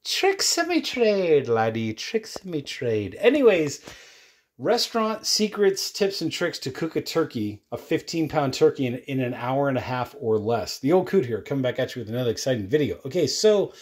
Tricksimy trade, laddie. Tricksimy trade. Anyways, restaurant secrets, tips, and tricks to cook a turkey, a 15-pound turkey, in an hour and a half or less. The old coot here, coming back at you with another exciting video. Okay, so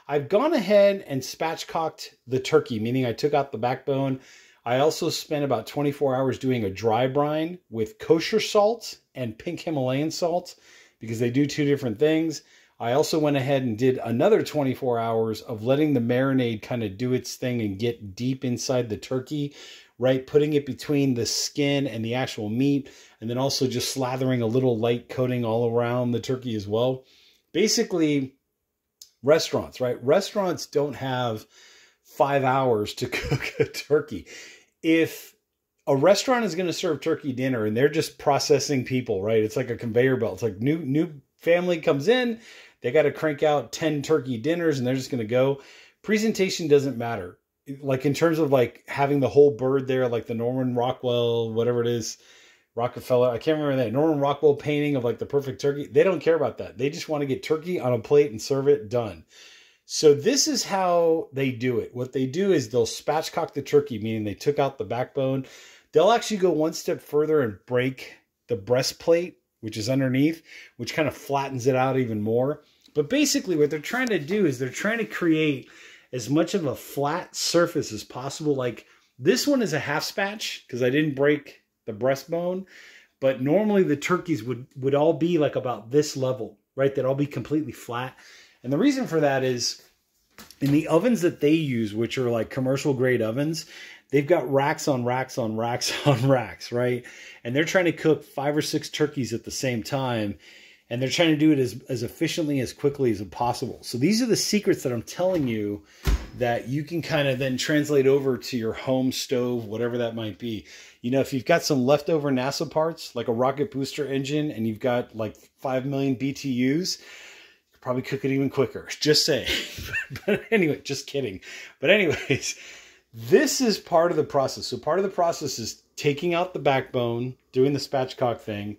I've gone ahead and spatchcocked the turkey, meaning I took out the backbone. I also spent about 24 hours doing a dry brine with kosher salt and pink Himalayan salt because they do two different things. I also went ahead and did another 24 hours of letting the marinade kind of do its thing and get deep inside the turkey, right? Putting it between the skin and the actual meat, and then also just slathering a little light coating all around the turkey as well. Basically, restaurants, right? Restaurants don't have 5 hours to cook a turkey. If a restaurant is going to serve turkey dinner and they're just processing people, right? It's like a conveyor belt. It's like new family comes in, they got to crank out 10 turkey dinners and they're just going to go. Presentation doesn't matter. Like in terms of like having the whole bird there, like the Norman Rockwell, whatever it is, Rockefeller, I can't remember that, Norman Rockwell painting of like the perfect turkey. They don't care about that. They just want to get turkey on a plate and serve it, done. So this is how they do it. What they do is they'll spatchcock the turkey, meaning they took out the backbone. They'll actually go one step further and break the breastplate, which is underneath, which kind of flattens it out even more. But basically what they're trying to do is they're trying to create as much of a flat surface as possible. Like this one is a half spatch because I didn't break the breastbone, but normally the turkeys would all be like about this level, right? They'd all be completely flat. And the reason for that is in the ovens that they use, which are like commercial grade ovens, they've got racks on racks on racks on racks, right? And they're trying to cook 5 or 6 turkeys at the same time. And they're trying to do it as efficiently, as quickly as possible. So these are the secrets that I'm telling you that you can kind of then translate over to your home stove, whatever that might be. You know, if you've got some leftover NASA parts, like a rocket booster engine, and you've got like 5 million BTUs, probably cook it even quicker. Just saying. But anyway, just kidding. But anyways, this is part of the process. So part of the process is taking out the backbone, doing the spatchcock thing,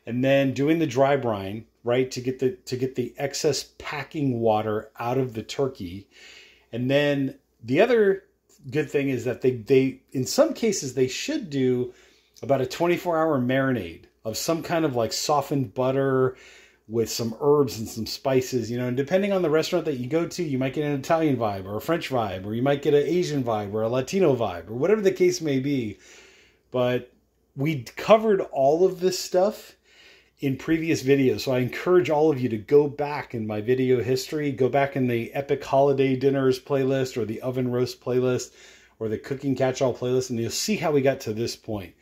and then doing the dry brine, right, to get the excess packing water out of the turkey. And then the other good thing is that they in some cases they should do about a 24-hour marinade of some kind of like softened butter with some herbs and some spices, you know, and depending on the restaurant that you go to, you might get an Italian vibe or a French vibe, or you might get an Asian vibe or a Latino vibe, or whatever the case may be. But we covered all of this stuff in previous videos. So I encourage all of you to go back in my video history, go back in the Epic Holiday Dinners playlist or the Oven Roast playlist or the Cooking Catch-All playlist, and you'll see how we got to this point.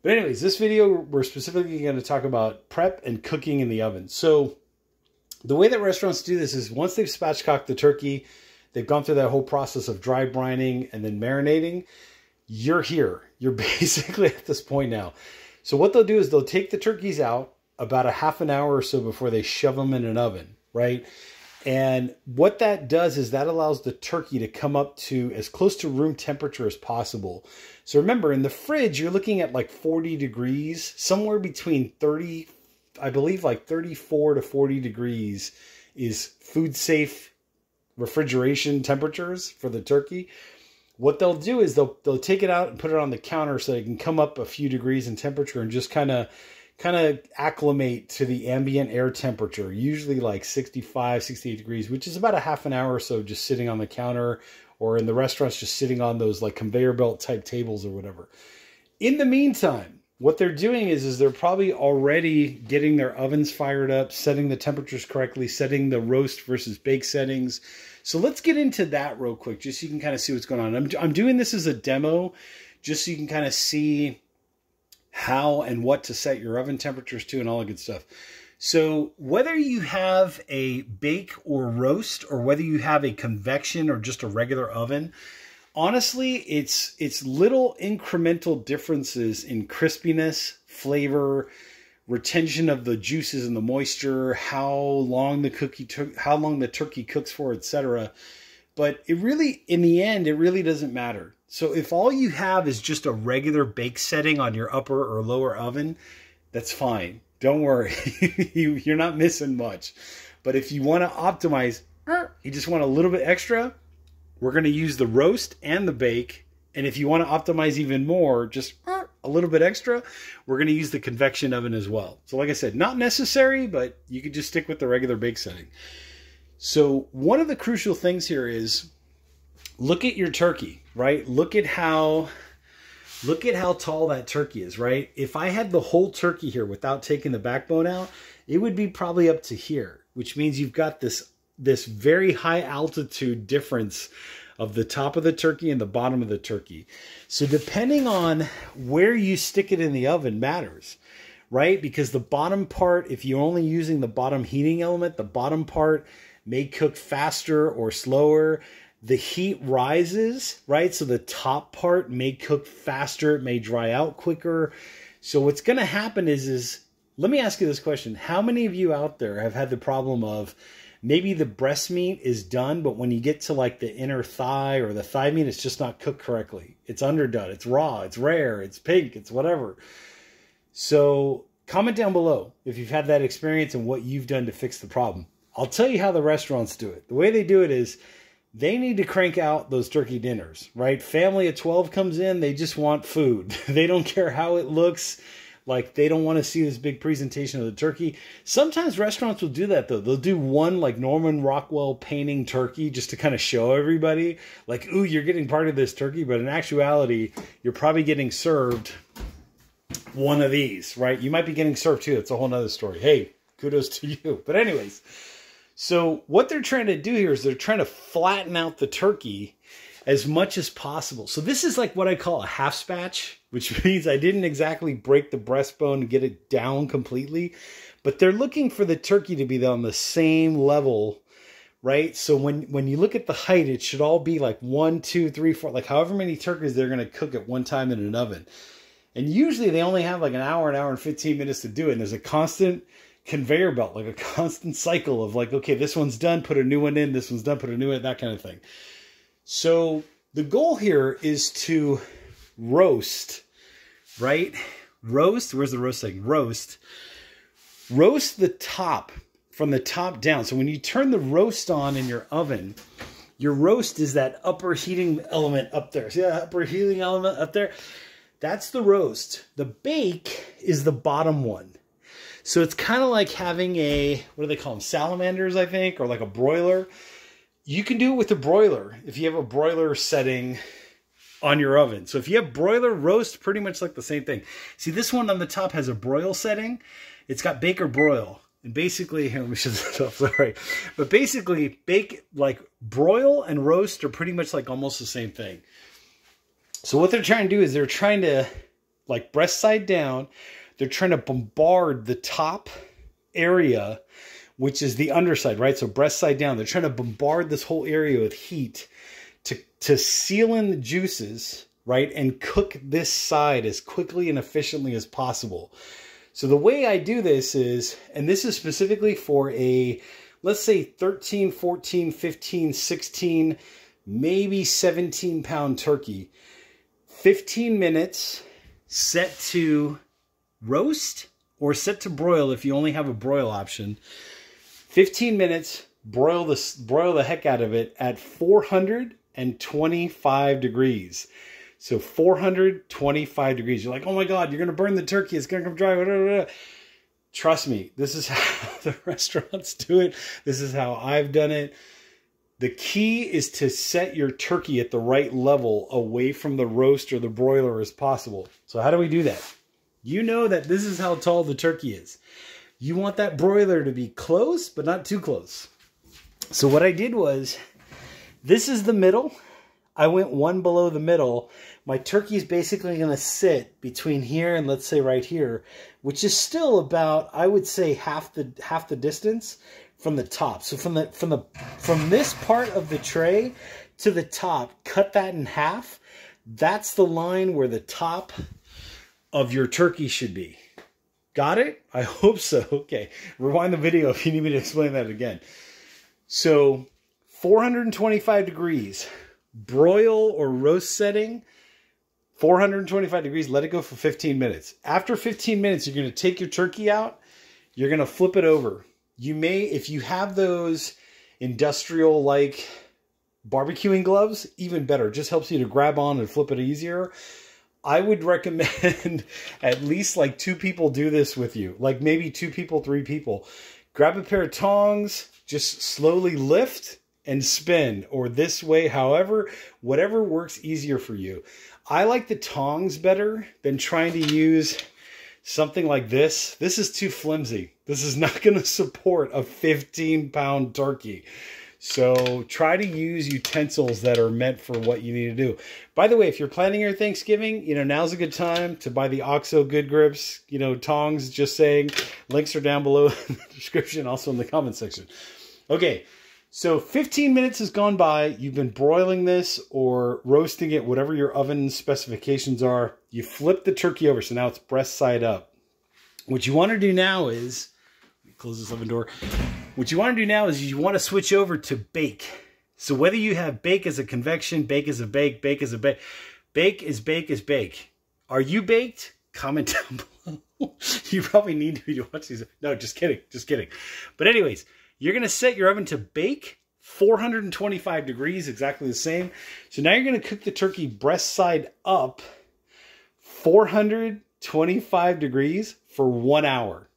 But anyways, this video, we're specifically going to talk about prep and cooking in the oven. So the way that restaurants do this is once they've spatchcocked the turkey, they've gone through that whole process of dry brining and then marinating, you're here. You're basically at this point now. So what they'll do is they'll take the turkeys out about a half an hour or so before they shove them in an oven, right? And what that does is that allows the turkey to come up to as close to room temperature as possible. So remember, in the fridge, you're looking at like 40 degrees, somewhere between 30, I believe like 34 to 40 degrees is food safe refrigeration temperatures for the turkey. What they'll do is they'll take it out and put it on the counter so it can come up a few degrees in temperature and just kind of acclimate to the ambient air temperature, usually like 65, 68 degrees, which is about a half an hour or so just sitting on the counter, or in the restaurants just sitting on those like conveyor belt type tables or whatever. In the meantime, what they're doing is they're probably already getting their ovens fired up, setting the temperatures correctly, setting the roast versus bake settings. So let's get into that real quick, just so you can kind of see what's going on. I'm doing this as a demo, just so you can kind of see how and what to set your oven temperatures to and all that good stuff. So whether you have a bake or roast, or whether you have a convection or just a regular oven, honestly, it's little incremental differences in crispiness, flavor, retention of the juices and the moisture, how long the turkey cooks for, etc. But it really, in the end, it really doesn't matter. So if all you have is just a regular bake setting on your upper or lower oven, that's fine. Don't worry. You're not missing much. But if you want to optimize, you just want a little bit extra, we're going to use the roast and the bake. And if you want to optimize even more, just a little bit extra, we're going to use the convection oven as well. So like I said, not necessary, but you could just stick with the regular bake setting. So one of the crucial things here is look at your turkey, right? Look at how tall that turkey is, right? If I had the whole turkey here without taking the backbone out, it would be probably up to here, which means you've got this very high altitude difference of the top of the turkey and the bottom of the turkey. So depending on where you stick it in the oven matters, right? Because the bottom part, if you're only using the bottom heating element, the bottom part may cook faster or slower. The heat rises, right? So the top part may cook faster. It may dry out quicker. So what's going to happen is let me ask you this question. How many of you out there have had the problem of maybe the breast meat is done, but when you get to like the inner thigh or the thigh meat, it's just not cooked correctly. It's underdone. It's raw. It's rare. It's pink. It's whatever. So comment down below if you've had that experience and what you've done to fix the problem. I'll tell you how the restaurants do it. The way they do it is they need to crank out those turkey dinners, right? Family of 12 comes in. They just want food. They don't care how it looks. Like, they don't want to see this big presentation of the turkey. Sometimes restaurants will do that, though. They'll do one, like, Norman Rockwell painting turkey just to kind of show everybody, like, ooh, you're getting part of this turkey. But in actuality, you're probably getting served one of these, right? You might be getting served two. It's a whole nother story. Hey, kudos to you. But anyways, so what they're trying to do here is they're trying to flatten out the turkey as much as possible. So this is like what I call a half spatch, which means I didn't exactly break the breastbone to get it down completely, but they're looking for the turkey to be on the same level, right? So when you look at the height, it should all be like 1, 2, 3, 4, like however many turkeys they're going to cook at one time in an oven. And usually they only have like an hour and 15 minutes to do it. And there's a constant conveyor belt, like a constant cycle of like, okay, this one's done, put a new one in, this one's done, put a new one in, that kind of thing. So the goal here is to roast, right? Roast, where's the roast thing? Roast the top from the top down. So when you turn the roast on in your oven, your roast is that upper heating element up there. See that upper heating element up there? That's the roast. The bake is the bottom one. So it's kind of like having a, what do they call them? Salamanders, I think, or like a broiler. You can do it with a broiler if you have a broiler setting on your oven. So if you have broiler, roast, pretty much like the same thing. See, this one on the top has a broil setting. It's got bake or broil. And basically, here, let me shut this off, sorry. But basically, bake, like broil and roast are pretty much like almost the same thing. So what they're trying to do is they're trying to, like breast side down, they're trying to bombard the top area, which is the underside, right? So breast side down. They're trying to bombard this whole area with heat to seal in the juices, right? And cook this side as quickly and efficiently as possible. So the way I do this is, and this is specifically for a, let's say 13, 14, 15, 16, maybe 17 pound turkey. 15 minutes set to roast or set to broil if you only have a broil option. 15 minutes, broil the heck out of it at 425 degrees. So 425 degrees. You're like, oh my God, you're going to burn the turkey. It's going to come dry. Trust me, this is how the restaurants do it. This is how I've done it. The key is to set your turkey at the right level away from the roast or the broiler as possible. So how do we do that? You know that this is how tall the turkey is. You want that broiler to be close, but not too close. So what I did was, this is the middle. I went one below the middle. My turkey is basically going to sit between here and let's say right here, which is still about, I would say, half the distance from the top. So from this part of the tray to the top, cut that in half. That's the line where the top of your turkey should be. Got it? I hope so. Okay, rewind the video if you need me to explain that again. So 425 degrees, broil or roast setting, 425 degrees, let it go for 15 minutes. After 15 minutes, you're going to take your turkey out. You're going to flip it over. You may, if you have those industrial-like barbecuing gloves, even better. It just helps you to grab on and flip it easier. I would recommend at least like 2 people do this with you. Like maybe 2 people, 3 people. Grab a pair of tongs, just slowly lift and spin, or this way, however, whatever works easier for you. I like the tongs better than trying to use something like this. This is too flimsy. This is not going to support a 15-pound turkey. So try to use utensils that are meant for what you need to do. By the way, if you're planning your Thanksgiving, now's a good time to buy the OXO Good Grips, tongs, just saying. Links are down below in the description, also in the comment section. Okay, so 15 minutes has gone by. You've been broiling this or roasting it, whatever your oven specifications are. You flip the turkey over, so now it's breast side up. What you want to do now is, close this oven door. What you want to do now is you want to switch over to bake. So whether you have bake as a convection, bake as a bake, bake as a bake, bake is bake is bake. Are you baked? Comment down below. You probably need to be watching these. No, just kidding. Just kidding. But anyways, you're going to set your oven to bake 425 degrees, exactly the same. So now you're going to cook the turkey breast side up 425 degrees for 1 hour.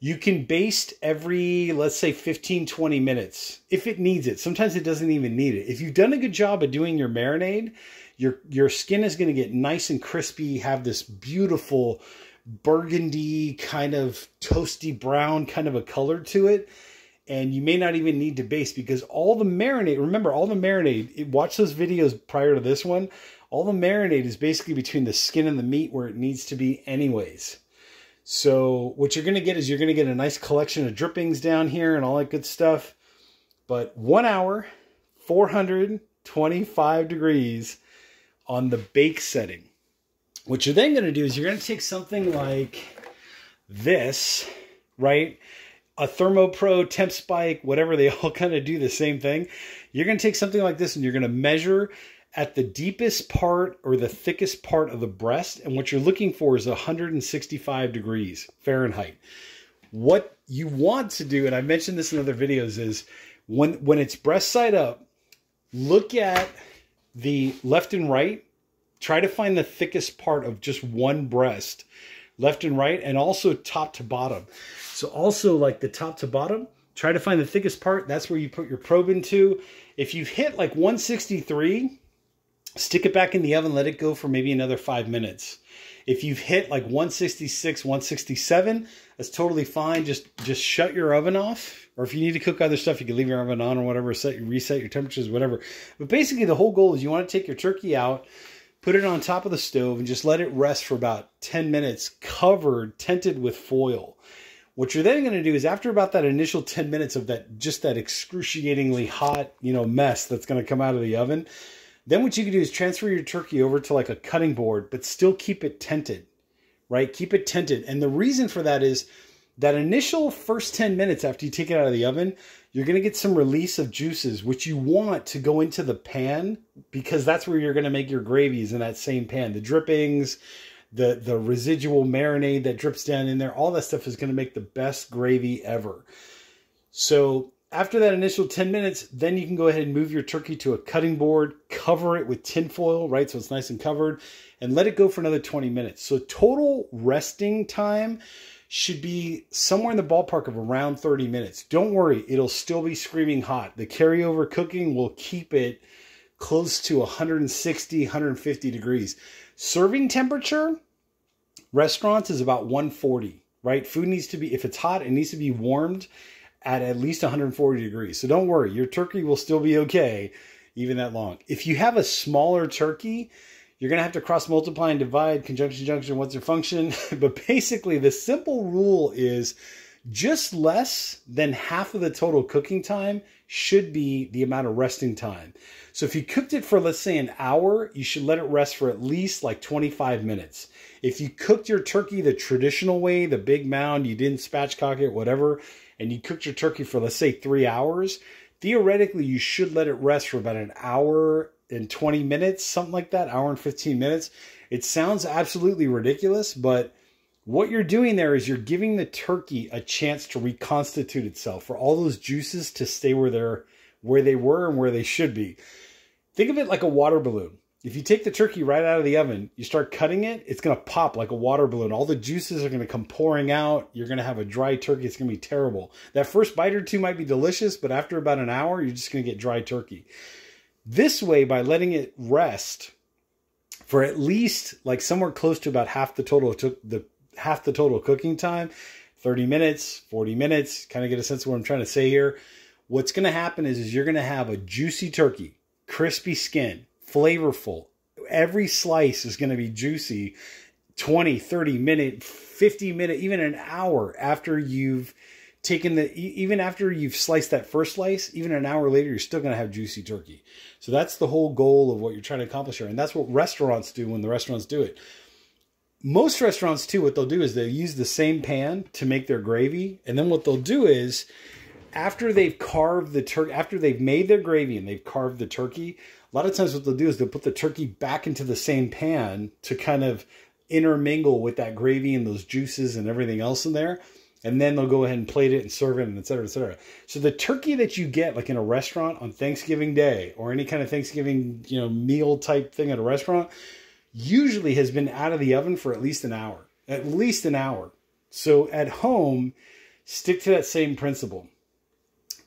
You can baste every, let's say, 15, 20 minutes if it needs it. Sometimes it doesn't even need it. If you've done a good job of doing your marinade, your skin is going to get nice and crispy, have this beautiful burgundy kind of toasty brown kind of a color to it. And you may not even need to baste because all the marinade, remember, all the marinade, watch those videos prior to this one. All the marinade is basically between the skin and the meat where it needs to be anyways. So what you're going to get is you're going to get a nice collection of drippings down here and all that good stuff. But 1 hour, 425 degrees on the bake setting. What you're then going to do is you're going to take something like this, right? A ThermoPro, Temp Spike, whatever, they all kind of do the same thing. You're going to take something like this and you're going to measure at the deepest part or the thickest part of the breast. And what you're looking for is 165 degrees Fahrenheit. What you want to do, and I mentioned this in other videos, is when it's breast side up, look at the left and right. Try to find the thickest part of just one breast, left and right, and also top to bottom. So also like the top to bottom, try to find the thickest part. That's where you put your probe into. If you've hit like 163, stick it back in the oven, let it go for maybe another 5 minutes. If you've hit like 166, 167, that's totally fine. Just shut your oven off. Or if you need to cook other stuff, you can leave your oven on or whatever, reset your temperatures, whatever. But basically the whole goal is you want to take your turkey out, put it on top of the stove, and just let it rest for about 10 minutes, covered, tented with foil. What you're then going to do is after about that initial 10 minutes of that, just that excruciatingly hot, mess that's going to come out of the oven, then what you can do is transfer your turkey over to like a cutting board, but still keep it tented, right? Keep it tented. And the reason for that is that initial first 10 minutes after you take it out of the oven, you're going to get some release of juices, which you want to go into the pan because that's where you're going to make your gravies in that same pan. The drippings, the residual marinade that drips down in there, all that stuff is going to make the best gravy ever. So after that initial 10 minutes, then you can go ahead and move your turkey to a cutting board, cover it with tin foil, right? So it's nice and covered, and let it go for another 20 minutes. So total resting time should be somewhere in the ballpark of around 30 minutes. Don't worry, it'll still be screaming hot. The carryover cooking will keep it close to 160, 150 degrees. Serving temperature, restaurants, is about 140, right? Food needs to be, if it's hot, it needs to be warmed at least 140 degrees. So don't worry, your turkey will still be okay even that long. If you have a smaller turkey, you're going to have to cross multiply and divide, conjunction, junction, what's their function? But basically the simple rule is just less than half of the total cooking time should be the amount of resting time. So if you cooked it for, let's say, an hour, you should let it rest for at least like 25 minutes. If you cooked your turkey the traditional way, the big mound, you didn't spatchcock it, whatever, and you cooked your turkey for, let's say, 3 hours, theoretically, you should let it rest for about an hour and 20 minutes, something like that, hour and 15 minutes. It sounds absolutely ridiculous, but what you're doing there is you're giving the turkey a chance to reconstitute itself, for all those juices to stay where where they were and where they should be. Think of it like a water balloon. If you take the turkey right out of the oven, you start cutting it, it's going to pop like a water balloon. All the juices are going to come pouring out. You're going to have a dry turkey. It's going to be terrible. That first bite or two might be delicious, but after about an hour, you're just going to get dry turkey. This way, by letting it rest for at least like somewhere close to about half the total cooking time, 30 minutes, 40 minutes, kind of get a sense of what I'm trying to say here. What's going to happen is you're going to have a juicy turkey, crispy skin, flavorful. Every slice is going to be juicy 20, 30 minute, 50 minute, even an hour after you've taken even after you've sliced that first slice, even an hour later, you're still going to have juicy turkey. So that's the whole goal of what you're trying to accomplish here. And that's what restaurants do when the restaurants do it. Most restaurants too, what they'll do is they'll use the same pan to make their gravy. And then what they'll do is after they've carved the turkey, after they've made their gravy and they've carved the turkey, a lot of times what they'll do is they'll put the turkey back into the same pan to kind of intermingle with that gravy and those juices and everything else in there. And then they'll go ahead and plate it and serve it and et cetera, et cetera. So the turkey that you get like in a restaurant on Thanksgiving Day or any kind of Thanksgiving, meal type thing at a restaurant usually has been out of the oven for at least an hour. At least an hour. So at home, stick to that same principle.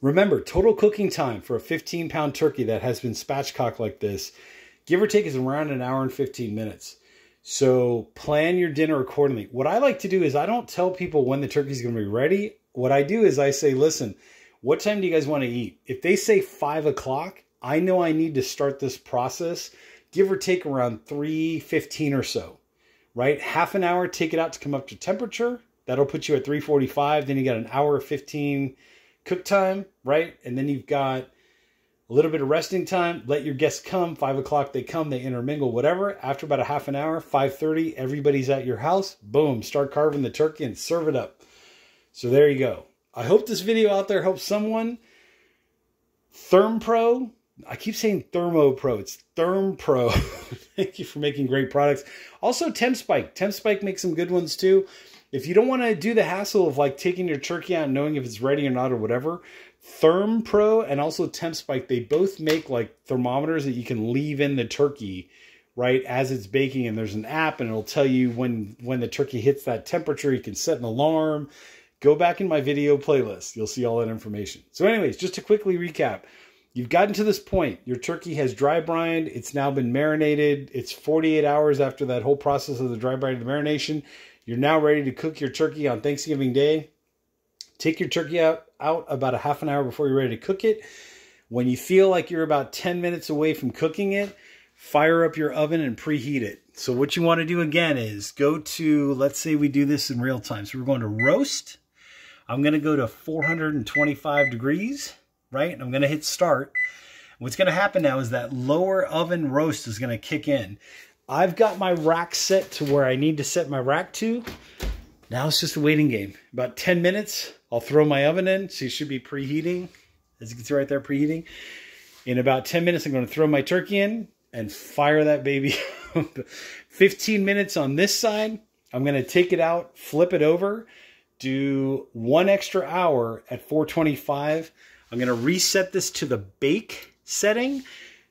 Remember, total cooking time for a 15-pound turkey that has been spatchcocked like this, give or take, is around an hour and 15 minutes. So plan your dinner accordingly. What I like to do is I don't tell people when the turkey is going to be ready. What I do is I say, listen, what time do you guys want to eat? If they say 5 o'clock, I know I need to start this process, give or take around 3:15 or so, right? Half an hour, take it out to come up to temperature. That'll put you at 3:45. Then you got an hour 15 cook time, right? And then you've got a little bit of resting time. Let your guests come. 5 o'clock they come, they intermingle, whatever. After about a half an hour, 5:30, everybody's at your house. Boom, start carving the turkey and serve it up. So there you go. I hope this video out there helps someone. ThermPro. I keep saying ThermoPro. It's ThermPro. Thank you for making great products. Also TempSpike. TempSpike makes some good ones too. If you don't want to do the hassle of like taking your turkey out and knowing if it's ready or not or whatever, ThermPro and also TempSpike, they both make like thermometers that you can leave in the turkey, right, as it's baking. And there's an app and it'll tell you when the turkey hits that temperature. You can set an alarm. Go back in my video playlist. You'll see all that information. So anyways, just to quickly recap, you've gotten to this point. Your turkey has dry brined. It's now been marinated. It's 48 hours after that whole process of the dry brine and the marination. You're now ready to cook your turkey on Thanksgiving Day. Take your turkey out about a half an hour before you're ready to cook it. When you feel like you're about 10 minutes away from cooking it, fire up your oven and preheat it. So what you want to do again is go to, let's say we do this in real time. So we're going to roast. I'm going to go to 425 degrees, right? And I'm going to hit start. What's going to happen now is that lower oven roast is going to kick in. I've got my rack set to where I need to set my rack to. Now it's just a waiting game. About 10 minutes, I'll throw my oven in. So you should be preheating. As you can see right there, preheating. In about 10 minutes, I'm going to throw my turkey in and fire that baby. 15 minutes on this side. I'm going to take it out, flip it over, do 1 extra hour at 425. I'm going to reset this to the bake setting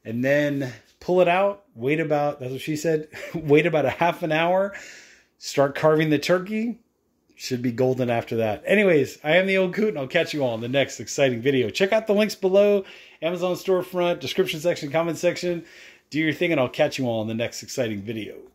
and then pull it out, wait about, that's what she said, wait about a half an hour, start carving the turkey. Should be golden after that. Anyways, I am the Old Coot, and I'll catch you all in the next exciting video. Check out the links below, Amazon storefront, description section, comment section. Do your thing, and I'll catch you all in the next exciting video.